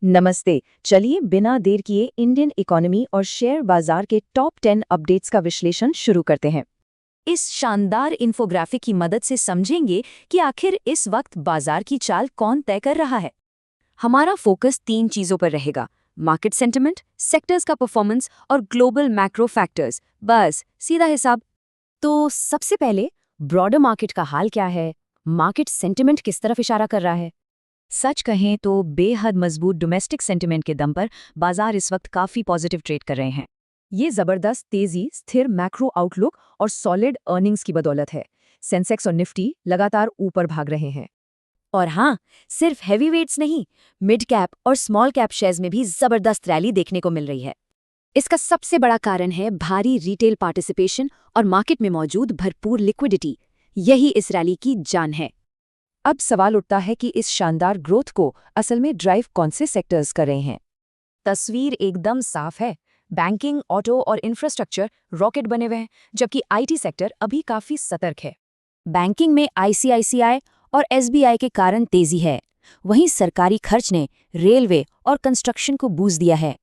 नमस्ते। चलिए बिना देर किए इंडियन इकोनॉमी और शेयर बाजार के टॉप 10 अपडेट्स का विश्लेषण शुरू करते हैं। इस शानदार इन्फोग्राफिक की मदद से समझेंगे कि आखिर इस वक्त बाजार की चाल कौन तय कर रहा है। हमारा फोकस 3 चीजों पर रहेगा: मार्केट सेंटिमेंट, सेक्टर्स का परफॉर्मेंस और ग्लोबल मैक्रो फैक्टर्स। बस सीधा हिसाब। तो सबसे पहले ब्रॉडर मार्केट का हाल क्या है? मार्केट सेंटिमेंट किस तरफ इशारा कर रहा है? सच कहें तो बेहद मजबूत डोमेस्टिक सेंटिमेंट के दम पर बाजार इस वक्त काफी पॉजिटिव ट्रेड कर रहे हैं। ये जबरदस्त तेजी, स्थिर मैक्रो आउटलुक और सॉलिड अर्निंग्स की बदौलत है। सेंसेक्स और निफ्टी लगातार ऊपर भाग रहे हैं। और हाँ, सिर्फ हैवी वेट्स नहीं, मिड कैप और स्मॉल कैप शेयर्स में भी जबरदस्त रैली देखने को मिल रही है। इसका सबसे बड़ा कारण है भारी रिटेल पार्टिसिपेशन और मार्केट में मौजूद भरपूर लिक्विडिटी। यही इस रैली की जान है। अब सवाल उठता है कि इस शानदार ग्रोथ को असल में ड्राइव कौन से सेक्टर्स कर रहे हैं। तस्वीर एकदम साफ है। बैंकिंग, ऑटो और इंफ्रास्ट्रक्चर रॉकेट बने हुए हैं, जबकि आईटी सेक्टर अभी काफी सतर्क है। बैंकिंग में आईसीआईसीआई और एसबीआई के कारण तेजी है। वहीं सरकारी खर्च ने रेलवे और कंस्ट्रक्शन को बूस्ट दिया है।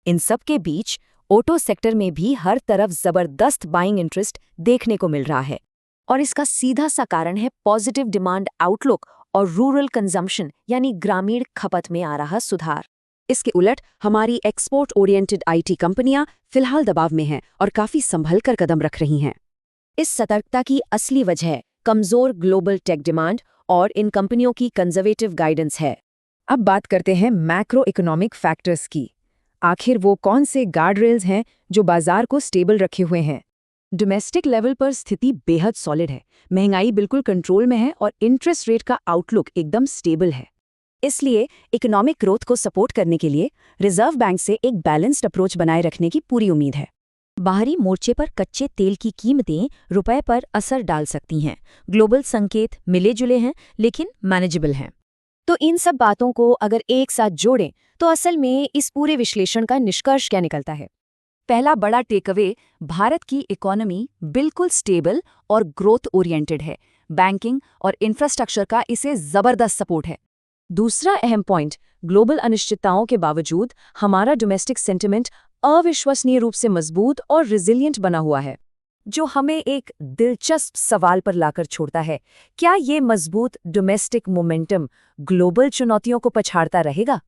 इन सब के बीच ऑटो सेक्टर में भी हर तरफ जबरदस्त बाइंग इंटरेस्ट देखने को मिल रहा है। और इसका सीधा सा कारण है पॉजिटिव डिमांड आउटलुक और रूरल कंजम्पशन यानी ग्रामीण खपत में आ रहा सुधार। इसके उलट हमारी एक्सपोर्ट ओरिएंटेड आईटी कंपनियां फिलहाल दबाव में हैं और काफी संभल कर कदम रख रही हैं। इस सतर्कता की असली वजह कमजोर ग्लोबल टेक डिमांड और इन कंपनियों की कंजर्वेटिव गाइडेंस है। अब बात करते हैं मैक्रो इकोनॉमिक फैक्टर्स की। आखिर वो कौन से गार्ड रेल्स हैं जो बाजार को स्टेबल रखे हुए हैं? डोमेस्टिक लेवल पर स्थिति बेहद सॉलिड है। महंगाई बिल्कुल कंट्रोल में है और इंटरेस्ट रेट का आउटलुक एकदम स्टेबल है। इसलिए इकोनॉमिक ग्रोथ को सपोर्ट करने के लिए रिजर्व बैंक से एक बैलेंस्ड अप्रोच बनाए रखने की पूरी उम्मीद है। बाहरी मोर्चे पर कच्चे तेल की कीमतें रुपए पर असर डाल सकती हैं। ग्लोबल संकेत मिले जुले हैं लेकिन मैनेजेबल हैं। तो इन सब बातों को अगर एक साथ जोड़ें तो असल में इस पूरे विश्लेषण का निष्कर्ष क्या निकलता है? पहला बड़ा टेकअवे, भारत की इकोनॉमी बिल्कुल स्टेबल और ग्रोथ ओरिएंटेड है। बैंकिंग और इंफ्रास्ट्रक्चर का इसे जबरदस्त सपोर्ट है। दूसरा अहम पॉइंट, ग्लोबल अनिश्चितताओं के बावजूद हमारा डोमेस्टिक सेंटिमेंट अविश्वसनीय रूप से मजबूत और रिजिलियंट बना हुआ है, जो हमें एक दिलचस्प सवाल पर लाकर छोड़ता है। क्या ये मजबूत डोमेस्टिक मोमेंटम ग्लोबल चुनौतियों को पछाड़ता रहेगा?